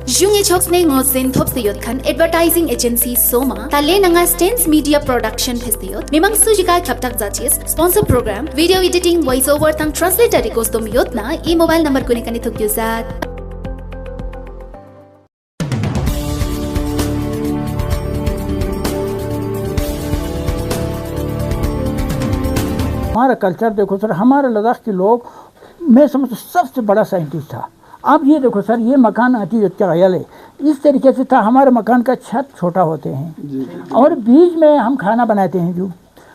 Jungi Choksne Ngosin Topsiyot Khan Advertising Agency Soma Talenanga Stens Media Production Pestiyot Mimang Sujika Kaptak Zachis Sponsor Program Video Editing Voiceover Tang Translator Rikostom Yotna E Mobile Number Kunikani Tukyuzat हमारा culture देखो sir, हमारे लद्दाख के लोग मैं समझता सबसे बड़ा scientist था। अब ये देखो सर, ये मकान आती ख्याल है इस तरीके से था, हमारे मकान का छत छोटा होते हैं और बीच में हम खाना बनाते हैं। जो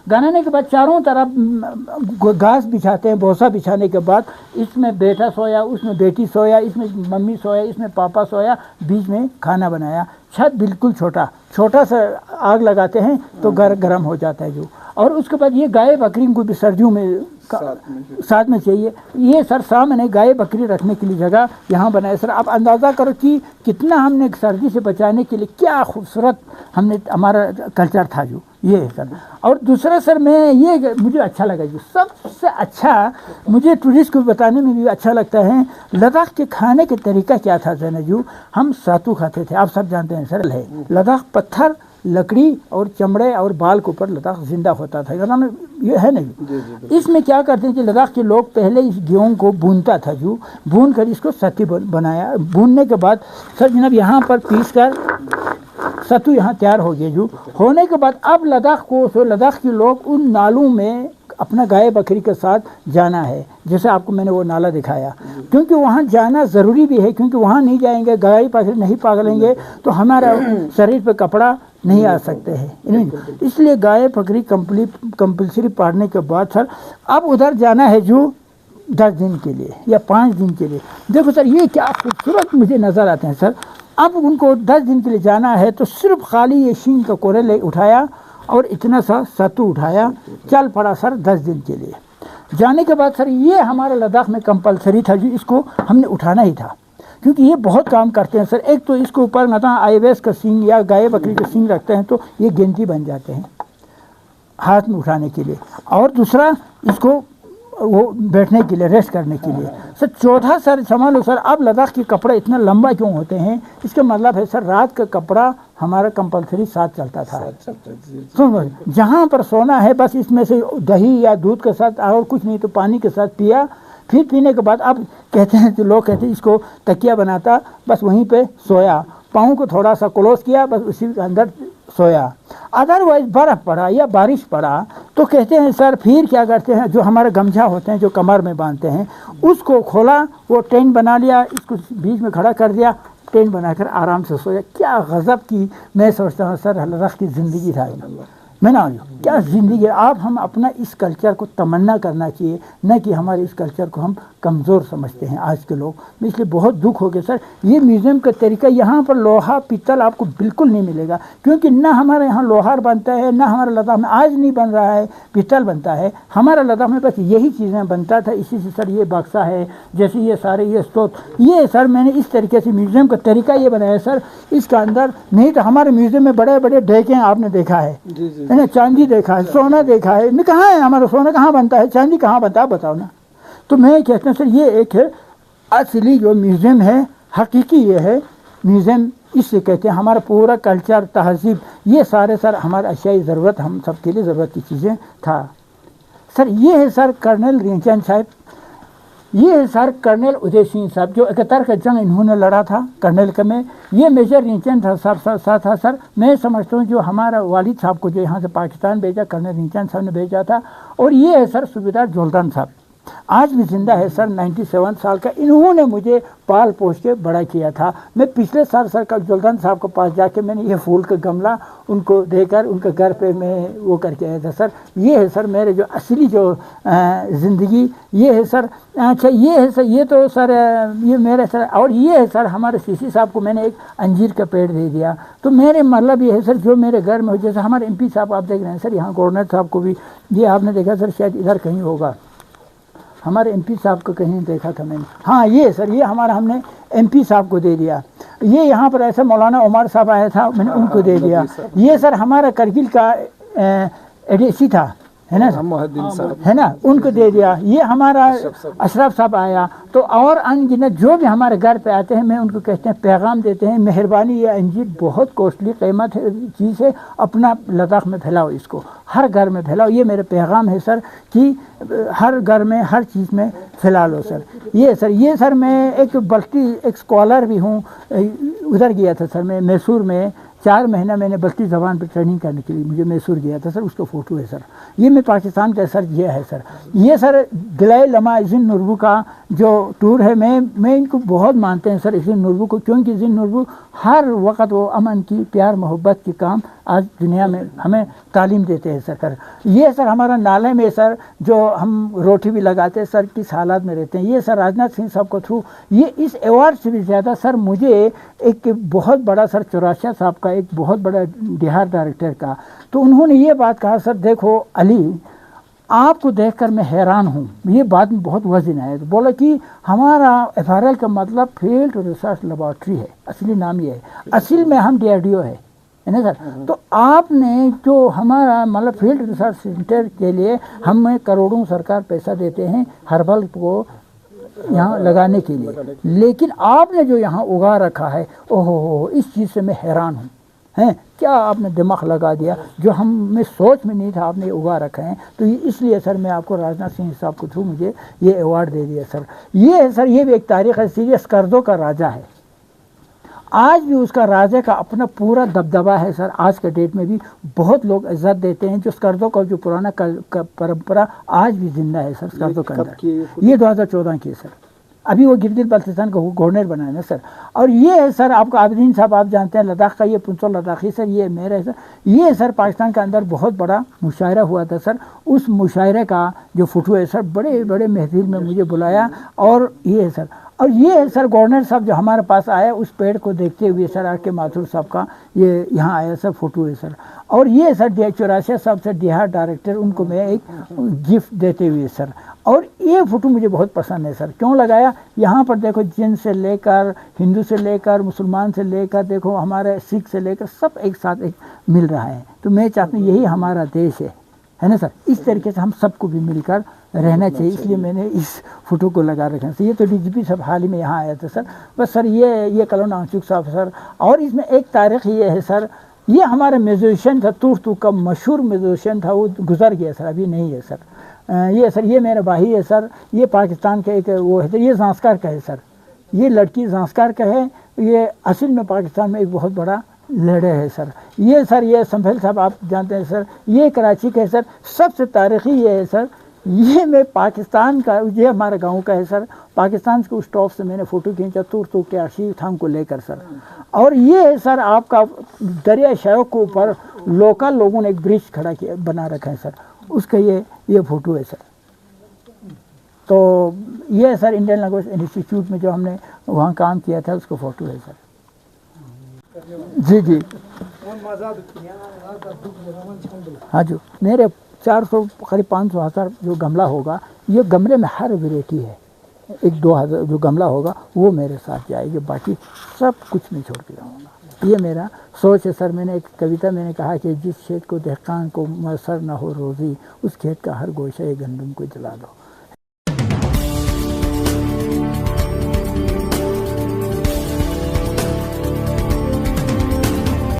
बनाने के बाद चारों तरफ घास बिछाते हैं, भूसा बिछाने के बाद इसमें बेटा सोया, उसमें बेटी सोया, इसमें मम्मी सोया, इसमें पापा सोया, बीच में खाना बनाया। छत बिल्कुल छोटा सा आग लगाते हैं तो गर्म हो जाता है। जो और उसके बाद ये गाय बकरी को भी सर्दियों में साथ में चाहिए। ये सर सामने गाय बकरी रखने के लिए जगह यहाँ बनाए। सर आप अंदाज़ा करो कि कितना हमने सर्दी से बचाने के लिए क्या खूबसूरत हमने हमारा कल्चर था। जो ये है सर। और दूसरा सर मैं ये मुझे अच्छा लगा, जो सबसे अच्छा मुझे टूरिस्ट को बताने में भी अच्छा लगता है, लद्दाख के खाने के तरीका क्या था सर। जो हम सातू खाते थे, आप सब जानते हैं सर। है लद्दाख पत्थर, लकड़ी और चमड़े और बाल के ऊपर लद्दाख जिंदा होता था। ये है नहीं। इसमें क्या करते हैं कि लद्दाख के लोग पहले इस गेहूँ को भूनता था। जो भून कर इसको सत्तू बनाया। भूनने के बाद सर जनाब यहाँ पर पीस कर सत्तू यहाँ तैयार हो गया। जो होने के बाद अब लद्दाख के लोग उन नालों में अपना गाय बकरी के साथ जाना है। जैसे आपको मैंने वो नाला दिखाया, क्योंकि वहाँ जाना ज़रूरी भी है, क्योंकि वहाँ नहीं जाएंगे, गाय बकरी नहीं पालेंगे तो हमारा शरीर पे कपड़ा नहीं आ सकते हैं। इसलिए गाय बकरी कंपल्सरी पालने के बाद सर अब उधर जाना है जो 10 दिन के लिए या 5 दिन के लिए। देखो सर ये क्या खूबसूरत मुझे नज़र आते हैं सर। अब उनको 10 दिन के लिए जाना है तो सिर्फ खाली ये शींग का कोरे ले उठाया और इतना सा सत्तू उठाया, चल पड़ा सर 10 दिन के लिए। जाने के बाद सर ये हमारे लद्दाख में कंपलसरी था, जो इसको हमने उठाना ही था, क्योंकि ये बहुत काम करते हैं सर। एक तो इसके ऊपर ना आईवेस का सींग या गाय बकरी का सींग रखते हैं तो ये गेंती बन जाते हैं हाथ में उठाने के लिए, और दूसरा इसको वो बैठने के लिए, रेस्ट करने के लिए। सर चौथा सर समझ लो सर, अब लद्दाख के कपड़े इतना लंबा क्यों होते हैं, इसका मतलब है सर रात का कपड़ा हमारा कंपलसरी साथ चलता था। सुनो, जहाँ पर सोना है बस इसमें से दही या दूध के साथ और कुछ नहीं तो पानी के साथ पिया। फिर पीने के बाद अब कहते हैं तो लोग कहते हैं इसको तकिया बनाता, बस वहीं पे सोया, पाँव को थोड़ा सा क्लोज किया, बस उसी के अंदर सोया। अदरवाइज बर्फ़ पड़ा या बारिश पड़ा तो कहते हैं सर फिर क्या करते हैं, जो हमारे गमछा होते हैं जो कमर में बांधते हैं उसको खोला, वो टेंट बना लिया, इसको बीच में खड़ा कर दिया, टेंट बनाकर आराम से सोया। क्या गज़ब की मैं सोचता हूँ सर लद्दाख की ज़िंदगी था। मैं ना क्या ज़िंदगी है। आप हम अपना इस कल्चर को तमन्ना करना चाहिए, न कि हमारे इस कल्चर को हम कमज़ोर समझते हैं आज के लोग। इसलिए बहुत दुख हो गया सर। ये म्यूज़ियम का तरीका यहाँ पर लोहा पीतल आपको बिल्कुल नहीं मिलेगा, क्योंकि ना हमारे यहाँ लोहार बनता है, ना हमारे लद्दाख में आज नहीं बन रहा है पीतल बनता है। हमारा लद्दाख में बस यही चीज़ें बनता था। इसी से सर ये बक्सा है, जैसे ये सारे ये स्टोव, ये सर मैंने इस तरीके से म्यूज़ियम का तरीका ये बनाया सर। इसका अंदर नहीं तो हमारे म्यूज़ियम में बड़े बड़े डेके आपने देखा है ना, चांदी देखा है, सोना देखा है, नहीं कहाँ है हमारा सोना, कहाँ बनता है, चांदी कहाँ बनता है, बताओ ना। तो मैं कहता हूँ सर ये एक है असली जो म्यूज़ियम है, हकीकी ये है म्यूज़ियम, इससे कहते हैं हमारा पूरा कल्चर तहज़ीब ये सारे सर हमारे अशियाई ज़रूरत, हम सबके लिए ज़रूरत की चीज़ें था सर। ये है सर कर्नल रीचंद साहब, ये है सर कर्नल उदय सिंह साहब, जो 71 का जंग इन्होंने लड़ा था कर्नल का में। ये मेजर रीचंद साहब था सर। मैं समझता हूँ जो हमारा वालिद साहब को जो यहाँ से पाकिस्तान भेजा, कर्नल रीचंद साहब ने भेजा था। और ये है सर सूबेदार जोल्दान साहब, आज भी ज़िंदा है सर, 97 साल का। इन्होंने मुझे पाल पोस के बड़ा किया था। मैं पिछले साल सर का जोल्दान साहब के पास जाके मैंने ये फूल का गमला उनको देकर उनके घर पे मैं वो करके आया था सर। ये है सर मेरे जो असली जो ज़िंदगी ये है सर। अच्छा ये है सर, ये तो सर ये मेरे सर। और ये है सर हमारे सीसी साहब को मैंने एक अंजीर का पेड़ दे दिया। तो मेरे मतलब ये है सर जो मेरे घर में हो, जैसे हमारे MP साहब आप देख रहे हैं सर, यहाँ गवर्नर साहब को भी ये आपने देखा सर, शायद इधर कहीं होगा, हमारे MP साहब को कहीं देखा था मैंने। हाँ ये सर ये हमारा हमने MP साहब को दे दिया। ये यहाँ पर ऐसा मौलाना उमर साहब आया था, मैंने उनको दे दिया। ये सर हमारा करगिल का एडीसी था, है ना सर, है ना, उनको दे दिया। ये हमारा अशरफ साहब आया तो और अनगिनत जो भी हमारे घर पे आते हैं मैं उनको कहते हैं पैगाम देते हैं, मेहरबानी ये अंजीर बहुत कॉस्टली कीमत है चीज़ है, अपना लद्दाख में फैलाओ, इसको हर घर में फैलाओ। ये मेरा पैगाम है सर कि हर घर में हर चीज़ में फैला लो सर। ये सर मैं एक बल्कि एक स्कॉलर भी हूँ, उधर गया था सर मैं मैसूर में 4 महीना मैंने बल्कि ज़बान पर ट्रेनिंग करने के लिए मुझे मैसूर गया था सर, उसका फ़ोटो है सर। ये मैं पाकिस्तान का सर ये है सर, ये सर दिलाई लमा इज़िन नुरबू का जो टूर है, मैं इनको बहुत मानते हैं सर इज़िन नुरबू को, क्योंकि इज़िन नुरबू हर वक्त वो अमन की प्यार मोहब्बत की काम आज दुनिया में हमें तालीम देते हैं सर। ये सर हमारा नाले में सर जो हम रोटी भी लगाते हैं सर किस हालात में रहते हैं, ये सर राजनाथ सिंह साहब को थ्रू ये इस अवार्ड से भी ज़्यादा सर मुझे एक बहुत बड़ा सर चौरासिया साहब का एक बहुत बड़ा बिहार डायरेक्टर का, तो उन्होंने ये बात कहा सर देखो अली आपको देखकर मैं हैरान हूँ, ये बात में बहुत वज़न है। तो बोला कि हमारा FRL का मतलब फील्ड रिसर्च लेबॉर्ट्री है, असली नाम ये है, असल में हम DRDO है ना सर। तो आपने जो हमारा मतलब फील्ड रिसर्च सेंटर के लिए हमें करोड़ों सरकार पैसा देते हैं हर्बल को यहाँ लगाने के लिए, लेकिन आपने जो यहाँ उगा रखा है ओहो इस चीज़ से मैं हैरान हूँ, हैं क्या आपने दिमाग लगा दिया जो हमें सोच में नहीं था आपने उगा रखा है। तो इसलिए सर मैं आपको राजनाथ सिंह साहब को थ्रू मुझे ये अवार्ड दे दिया सर। ये है सर ये भी एक तारीख़ है, सीरियस कर्ज़ों का राजा है, आज भी उसका राजा का अपना पूरा दबदबा है सर। आज के डेट में भी बहुत लोग इज्जत देते हैं, जो स्कर्दों का जो पुराना परंपरा आज भी जिंदा है सर स्कर्दों के अंदर। ये 2014 की है सर, अभी वो गिरगिट बल्तिस्तान का गवर्नर बनाए ना सर। और ये है सर आपको आबिदीन साहब आप जानते हैं लद्दाख का, ये पुंछो लद्दाखी सर, ये मेरा है सर। ये सर पाकिस्तान के अंदर बहुत बड़ा मुशायरा हुआ था सर, उस मुशायरे का जो फोटो है सर बड़े बड़े महफिल में मुझे बुलाया, और ये है सर। और ये है सर गवर्नर साहब जो हमारे पास आया उस पेड़ को देखते हुए सर आके माथुर साहब का ये यहाँ आया सर फोटो है सर। और ये सर चौरासिया साहब सर बिहार डायरेक्टर, उनको मैं एक गिफ्ट देते हुए सर। और ये फ़ोटो मुझे बहुत पसंद है सर। क्यों लगाया, यहाँ पर देखो जिन से लेकर हिंदू से लेकर मुसलमान से लेकर देखो हमारे सिख से लेकर सब एक साथ एक मिल रहा है। तो मैं चाहता हूँ यही हमारा देश है ना सर। इस तरीके से हम सबको भी मिलकर रहना चाहिए, इसलिए मैंने इस फ़ोटो को लगा रखा है। ये तो DGP साहब हाल ही में यहाँ आया था सर। बस सर ये कलोन आंचुक साहब सर। और इसमें एक तारीख़ ये है सर, ये हमारा म्यूजिशियन था तुर्तू का मशहूर म्यूजिशियन था, वो गुजर गया सर, अभी नहीं है सर। ये सर ये मेरा भाई है सर, ये पाकिस्तान का एक वो है, ये ज़ांस्कार का है सर, ये लड़की ज़ांस्कार का है, ये असल में पाकिस्तान में एक बहुत बड़ा लड़े है सर। ये सर ये संभल साहब आप जानते हैं सर, ये कराची का है सर। सबसे तारीख़ी ये है सर, ये मैं पाकिस्तान का, ये हमारे गांव का है सर। पाकिस्तान के उस टॉप से मैंने फ़ोटो खींचा तुर्तू के आशीफ थाम को लेकर सर। और ये है सर आपका दरिया शौक के ऊपर लोकल लोगों ने एक ब्रिज खड़ा किया बना रखा है सर, उसका ये फ़ोटो है सर। तो ये सर इंडियन लैंग्वेज इंस्टीट्यूट में जो हमने वहाँ काम किया था उसका फ़ोटो है सर। जी हाँ जो मेरे 400 करीब 500 हज़ार जो गमला होगा, ये गमले में हर वैरायटी है। 1-2 जो गमला होगा वो मेरे साथ जाएगी, बाकी सब कुछ मैं छोड़ के जाऊँगा। ये मेरा सोच है सर। मैंने एक कविता मैंने कहा कि जिस खेत को दहकान को मैसर न हो रोज़ी, उस खेत का हर गोशा गंदम को जला दो।